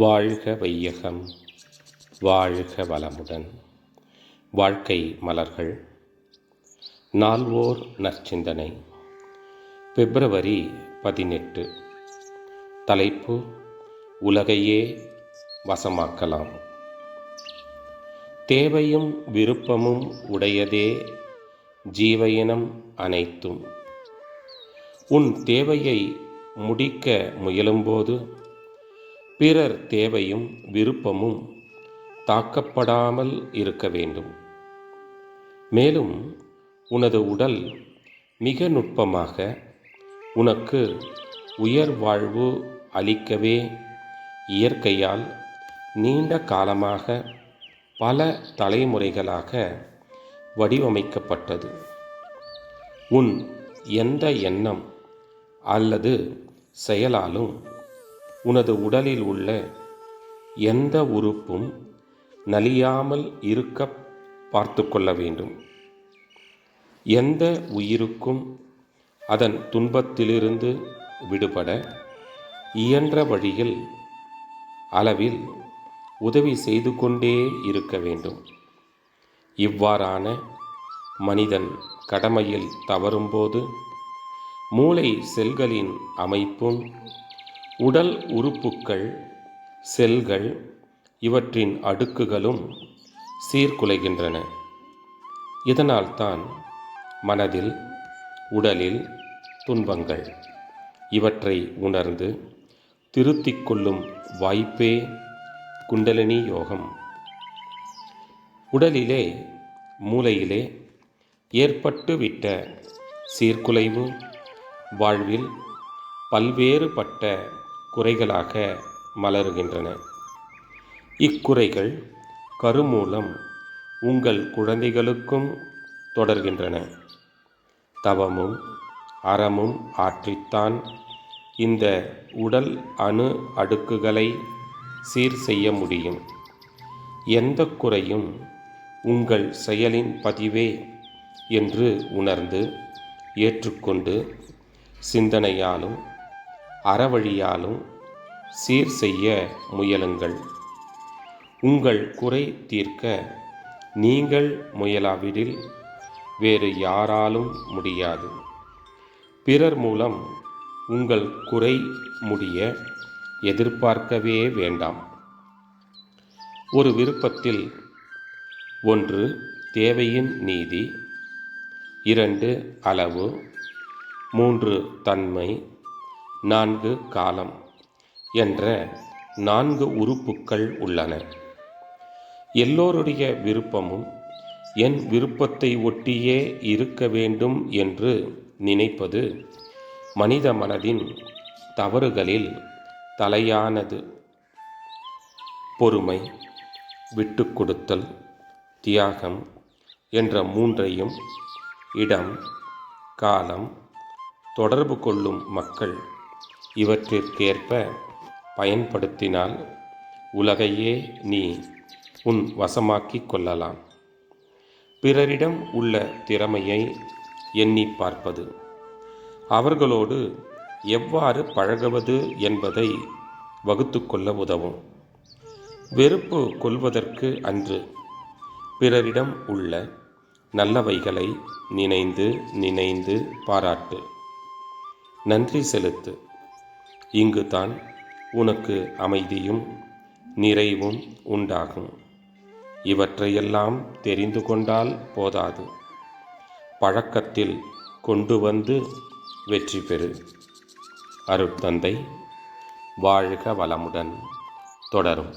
வாழ்க வையகம், வாழ்க வளமுடன். வாழ்க்கை மலர்கள். நால்வோர் நற்சிந்தனை. பிப்ரவரி 18. தலைப்பு: உலகையே வசமாக்கலாம். தேவையும் விருப்பமும் உடையதே ஜீவயினம் அனைத்தும். உன் தேவையை முடிக்க முயலும்போது பிறர் தேவையும் விருப்பமும் தாக்கப்படாமல் இருக்க வேண்டும். மேலும் உனது உடல் மிக நுட்பமாக உனக்கு உயர் வாழ்வு அளிக்கவே இயற்கையால் நீண்ட காலமாக பல தலைமுறைகளாக வடிவமைக்கப்பட்டது. உன் எந்த எண்ணம் அல்லது செயலாலும் உனது உடலில் உள்ள எந்த உறுப்பும் நலியாமல் இருக்க பார்த்து கொள்ள வேண்டும். எந்த உயிருக்கும் அதன் துன்பத்திலிருந்து விடுபட இயன்ற வழியில் அளவில் உதவி செய்து கொண்டே இருக்க வேண்டும். இவ்வாறான மனிதன் கடமையில் தவறும்போது மூளை செல்களின் அமைப்பும் உடல் உறுப்புக்கள், செல்கள் இவற்றின் அடுக்குகளும் சீர்குலைகின்றன. இதனால்தான் மனதில் உடலில் துன்பங்கள். இவற்றை உணர்ந்து திருத்திக் கொள்ளும் வாய்ப்பே குண்டலினி யோகம். உடலிலே மூளையிலே ஏற்பட்டுவிட்ட சீர்குலைவு வாழ்வில் பல்வேறுபட்ட குறைகளாக மலருகின்றன. இக்குறைகள் கருமூலம் உங்கள் குழந்தைகளுக்கும் தொடர்கின்றன. தவமும் அறமும் ஆற்றித்தான் இந்த உடல் அணு அடுக்குகளை சீர் செய்ய முடியும். எந்த குறையும் உங்கள் செயலின் பதிவே என்று உணர்ந்து ஏற்றுக்கொண்டு சிந்தனையாலும் அறவழியாலும் சீர் செய்ய முயலுங்கள். உங்கள் குறை தீர்க்க நீங்கள் முயலாவிடில் வேறு யாராலும் முடியாது. பிறர் மூலம் உங்கள் குறை முடிய எதிர்பார்க்கவே வேண்டாம். ஒரு விருப்பத்தில் 1 தேவையின் நீதி, 2 அளவு, 3 தன்மை, 4 காலம் என்ற 4 உறுப்புக்கள் உள்ளன. எல்லோருடைய விருப்பமும் என் விருப்பத்தை ஒட்டியே இருக்க வேண்டும் என்று நினைப்பது மனித மனதின் தவறுகளில் தலையானது. பொறுமை, விட்டு கொடுத்தல், தியாகம் என்ற 3ஐயும் இடம், காலம், தொடர்பு கொள்ளும் மக்கள் இவற்றிற்கேற்ப பயன்படுத்தினால் உலகையே நீ உன் வசமாக்கிக் கொள்ளலாம். பிறரிடம் உள்ள திறமையை எண்ணி பார்ப்பது, அவர்களோடு எவ்வாறு பழகுவது என்பதை வகுத்து கொள்ள உதவும். வெறுப்பு கொள்வதற்கு அன்று, பிறரிடம் உள்ள நல்லவைகளை நினைந்து நினைந்து பாராட்டு, நன்றி செலுத்து. இங்குதான் உனக்கு அமைதியும் நிறைவும் உண்டாகும். இவற்றையெல்லாம் தெரிந்து கொண்டால் போதாது, பழக்கத்தில் கொண்டு வந்து வெற்றி பெறு. அருட்தந்தை. வாழ்க வளமுடன். தொடரும்.